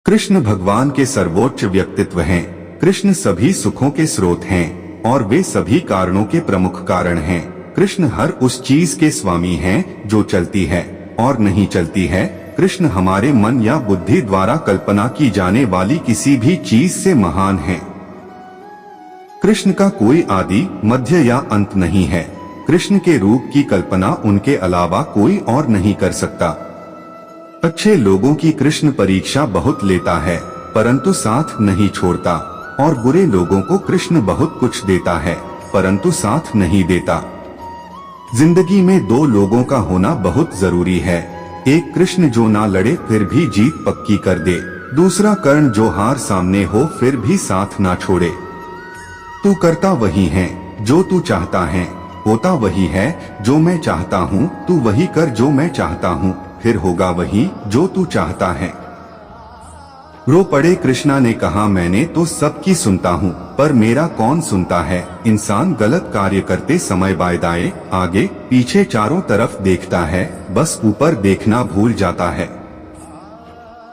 कृष्ण भगवान के सर्वोच्च व्यक्तित्व हैं। कृष्ण सभी सुखों के स्रोत हैं और वे सभी कारणों के प्रमुख कारण हैं। कृष्ण हर उस चीज के स्वामी हैं जो चलती है और नहीं चलती है। कृष्ण हमारे मन या बुद्धि द्वारा कल्पना की जाने वाली किसी भी चीज से महान है। कृष्ण का कोई आदि, मध्य या अंत नहीं है। कृष्ण के रूप की कल्पना उनके अलावा कोई और नहीं कर सकता। अच्छे लोगों की कृष्ण परीक्षा बहुत लेता है परंतु साथ नहीं छोड़ता, और बुरे लोगों को कृष्ण बहुत कुछ देता है परंतु साथ नहीं देता। जिंदगी में दो लोगों का होना बहुत जरूरी है। एक कृष्ण जो ना लड़े फिर भी जीत पक्की कर दे, दूसरा कर्ण जो हार सामने हो फिर भी साथ ना छोड़े। तू करता वही है जो तू चाहता है, होता वही है जो मैं चाहता हूँ। तू वही कर जो मैं चाहता हूँ, फिर होगा वही जो तू चाहता है। रो पड़े कृष्णा ने कहा, मैंने तो सबकी सुनता हूँ पर मेरा कौन सुनता है। इंसान गलत कार्य करते समय बाएं दाएं आगे पीछे चारों तरफ देखता है, बस ऊपर देखना भूल जाता है।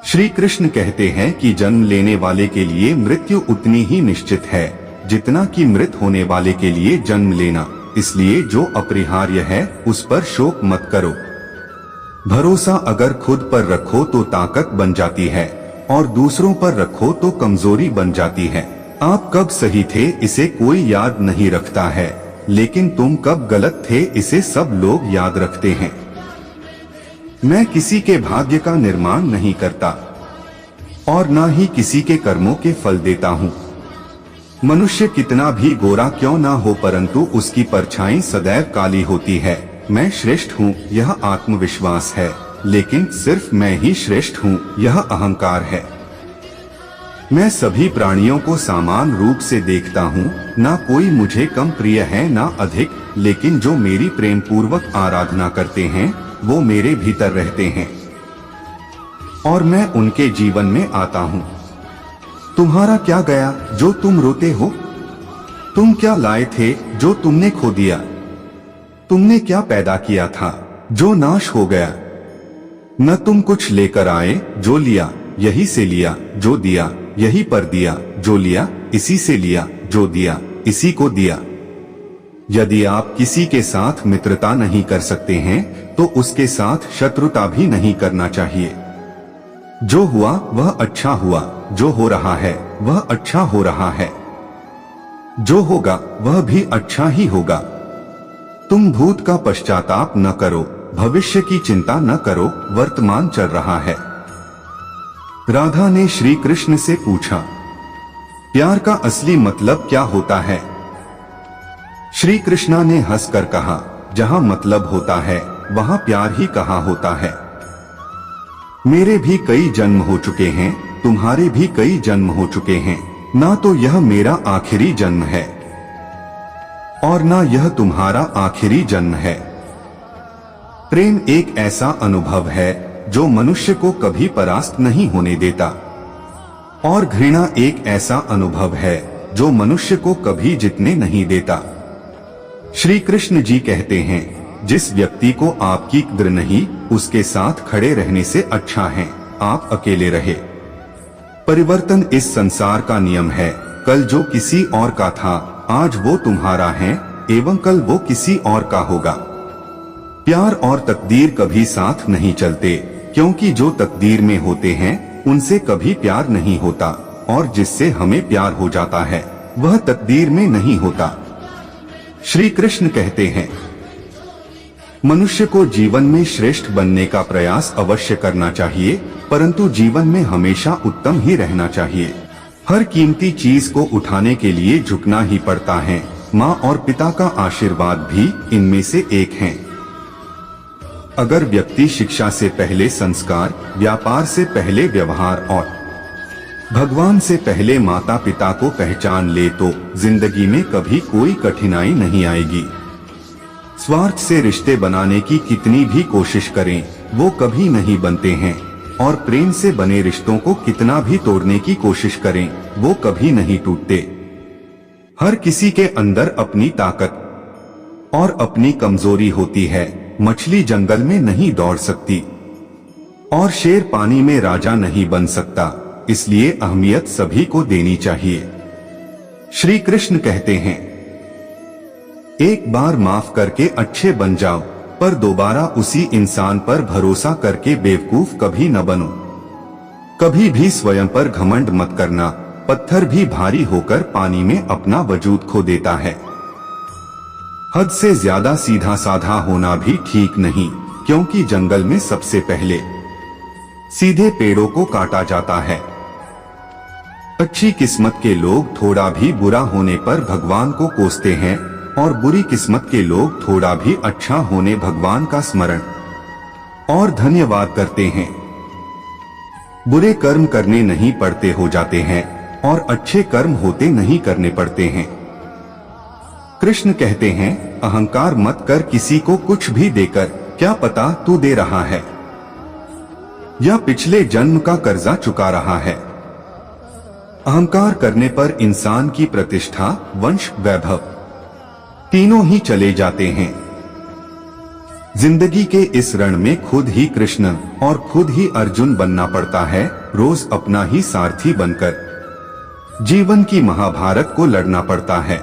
श्री कृष्ण कहते हैं कि जन्म लेने वाले के लिए मृत्यु उतनी ही निश्चित है जितना कि मृत होने वाले के लिए जन्म लेना। इसलिए जो अपरिहार्य है उस पर शोक मत करो। भरोसा अगर खुद पर रखो तो ताकत बन जाती है और दूसरों पर रखो तो कमजोरी बन जाती है। आप कब सही थे इसे कोई याद नहीं रखता है, लेकिन तुम कब गलत थे इसे सब लोग याद रखते हैं। मैं किसी के भाग्य का निर्माण नहीं करता और न ही किसी के कर्मों के फल देता हूँ। मनुष्य कितना भी गोरा क्यों ना हो परंतु उसकी परछाई सदैव काली होती है। मैं श्रेष्ठ हूँ यह आत्मविश्वास है, लेकिन सिर्फ मैं ही श्रेष्ठ हूँ यह अहंकार है। मैं सभी प्राणियों को समान रूप से देखता हूँ, ना कोई मुझे कम प्रिय है ना अधिक, लेकिन जो मेरी प्रेम पूर्वक आराधना करते हैं वो मेरे भीतर रहते हैं और मैं उनके जीवन में आता हूँ। तुम्हारा क्या गया जो तुम रोते हो? तुम क्या लाए थे जो तुमने खो दिया? तुमने क्या पैदा किया था जो नाश हो गया? न तुम कुछ लेकर आए, जो लिया यही से लिया, जो दिया यही पर दिया, जो लिया इसी से लिया, जो दिया इसी को दिया। यदि आप किसी के साथ मित्रता नहीं कर सकते हैं तो उसके साथ शत्रुता भी नहीं करना चाहिए। जो हुआ वह अच्छा हुआ, जो हो रहा है वह अच्छा हो रहा है, जो होगा वह भी अच्छा ही होगा। तुम भूत का पश्चाताप न करो, भविष्य की चिंता न करो, वर्तमान चल रहा है। राधा ने श्री कृष्ण से पूछा, प्यार का असली मतलब क्या होता है? श्री कृष्णा ने हंसकर कहा, जहां मतलब होता है वहां प्यार ही कहाँ होता है। मेरे भी कई जन्म हो चुके हैं, तुम्हारे भी कई जन्म हो चुके हैं, ना तो यह मेरा आखिरी जन्म है और ना यह तुम्हारा आखिरी जन्म है। प्रेम एक ऐसा अनुभव है जो मनुष्य को कभी परास्त नहीं होने देता, और घृणा एक ऐसा अनुभव है जो मनुष्य को कभी जीतने नहीं देता। श्री कृष्ण जी कहते हैं, जिस व्यक्ति को आपकी कद्र नहीं उसके साथ खड़े रहने से अच्छा है आप अकेले रहे। परिवर्तन इस संसार का नियम है। कल जो किसी और का था आज वो तुम्हारा है एवं कल वो किसी और का होगा। प्यार और तकदीर कभी साथ नहीं चलते, क्योंकि जो तकदीर में होते हैं उनसे कभी प्यार नहीं होता, और जिससे हमें प्यार हो जाता है वह तकदीर में नहीं होता। श्री कृष्ण कहते हैं, मनुष्य को जीवन में श्रेष्ठ बनने का प्रयास अवश्य करना चाहिए, परंतु जीवन में हमेशा उत्तम ही रहना चाहिए। हर कीमती चीज को उठाने के लिए झुकना ही पड़ता है। माँ और पिता का आशीर्वाद भी इनमें से एक है। अगर व्यक्ति शिक्षा से पहले संस्कार, व्यापार से पहले व्यवहार और भगवान से पहले माता पिता को पहचान ले तो जिंदगी में कभी कोई कठिनाई नहीं आएगी। स्वार्थ से रिश्ते बनाने की कितनी भी कोशिश करें वो कभी नहीं बनते हैं, और प्रेम से बने रिश्तों को कितना भी तोड़ने की कोशिश करें वो कभी नहीं टूटते। हर किसी के अंदर अपनी ताकत और अपनी कमजोरी होती है। मछली जंगल में नहीं दौड़ सकती और शेर पानी में राजा नहीं बन सकता। इसलिए अहमियत सभी को देनी चाहिए। श्री कृष्ण कहते हैं, एक बार माफ करके अच्छे बन जाओ, पर दोबारा उसी इंसान पर भरोसा करके बेवकूफ कभी न बनो। कभी भी स्वयं पर घमंड मत करना, पत्थर भी भारी होकर पानी में अपना वजूद खो देता है। हद से ज्यादा सीधा साधा होना भी ठीक नहीं, क्योंकि जंगल में सबसे पहले सीधे पेड़ों को काटा जाता है। अच्छी किस्मत के लोग थोड़ा भी बुरा होने पर भगवान को कोसते हैं, और बुरी किस्मत के लोग थोड़ा भी अच्छा होने भगवान का स्मरण और धन्यवाद करते हैं। बुरे कर्म करने नहीं पड़ते हो जाते हैं, और अच्छे कर्म होते नहीं करने पड़ते हैं। कृष्ण कहते हैं, अहंकार मत कर किसी को कुछ भी देकर, क्या पता तू दे रहा है या पिछले जन्म का कर्जा चुका रहा है। अहंकार करने पर इंसान की प्रतिष्ठा, वंश, वैभव तीनों ही चले जाते हैं। जिंदगी के इस रण में खुद ही कृष्ण और खुद ही अर्जुन बनना पड़ता है, रोज अपना ही सारथी बनकर जीवन की महाभारत को लड़ना पड़ता है।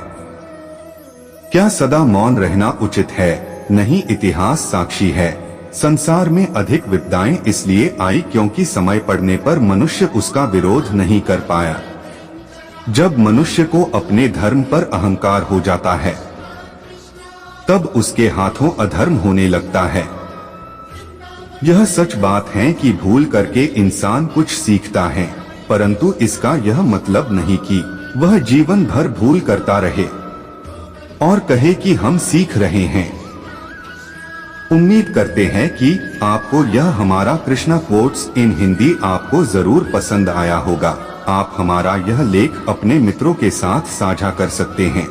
क्या सदा मौन रहना उचित है? नहीं, इतिहास साक्षी है। संसार में अधिक विपदाएं इसलिए आई क्योंकि समय पड़ने पर मनुष्य उसका विरोध नहीं कर पाया। जब मनुष्य को अपने धर्म पर अहंकार हो जाता है, तब उसके हाथों अधर्म होने लगता है। यह सच बात है कि भूल करके इंसान कुछ सीखता है, परंतु इसका यह मतलब नहीं कि वह जीवन भर भूल करता रहे और कहे कि हम सीख रहे हैं। उम्मीद करते हैं कि आपको यह हमारा कृष्णा कोट्स इन हिंदी आपको जरूर पसंद आया होगा। आप हमारा यह लेख अपने मित्रों के साथ साझा कर सकते हैं।